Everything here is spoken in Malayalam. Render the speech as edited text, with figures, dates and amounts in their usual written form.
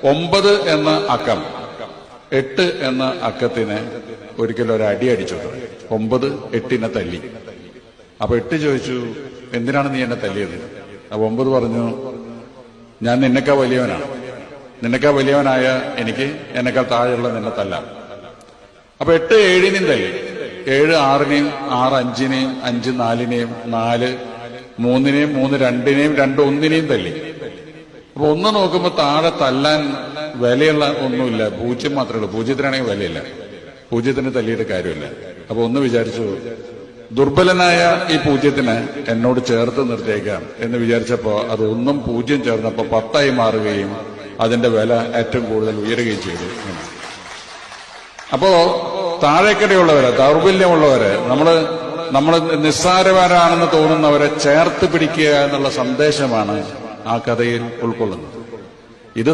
9 എന്ന അക്കം 8 എന്ന അക്കത്തിന് ഒരിക്കലും ഒരു അടി അടിച്ചു. 9 8നെ തല്ലി. അപ്പൊ 8 ചോദിച്ചു, എന്തിനാണ് നീ എന്നെ തല്ലിയത്? അപ്പൊ 9 പറഞ്ഞു, ഞാൻ നിന്നെക്കാ വലിയവനാണ്. നിന്നെക്കാ വലിയവനായ എനിക്ക് എന്നെക്കാൾ താഴെയുള്ള നിന്നെ തല്ലാം. അപ്പൊ 8 7നെയും തല്ലി. 7 6നെയും 6 5നെയും 5 4നെയും 4 3നെയും 3 2നെയും 2 1നെയും തല്ലി. അപ്പൊ 1 നോക്കുമ്പോ താഴെ തല്ലാൻ വിലയുള്ള ഒന്നുമില്ല, 0 മാത്രമേ ഉള്ളൂ. 0ത്തിനാണെങ്കിൽ വിലയില്ല, 0ത്തിന് തല്ലിയിട്ട് കാര്യമില്ല. അപ്പൊ 1 വിചാരിച്ചു, ദുർബലനായ ഈ 0ത്തിനെ എന്നോട് ചേർത്ത് നിർത്തിയേക്കാം എന്ന് വിചാരിച്ചപ്പോ അത് 1ഉം 0 ചേർന്നപ്പോ 10ആയി മാറുകയും അതിന്റെ വില ഏറ്റവും കൂടുതൽ ഉയരുകയും ചെയ്തു. അപ്പോ താഴേക്കടയുള്ളവരെ, ദൗർബല്യമുള്ളവരെ, നമ്മൾ നിസ്സാരവരാണെന്ന് തോന്നുന്നവരെ ചേർത്ത് പിടിക്കുക എന്നുള്ള സന്ദേശമാണ് ആ കഥയിൽ ഉൾക്കൊള്ളുന്നത്. ഇത്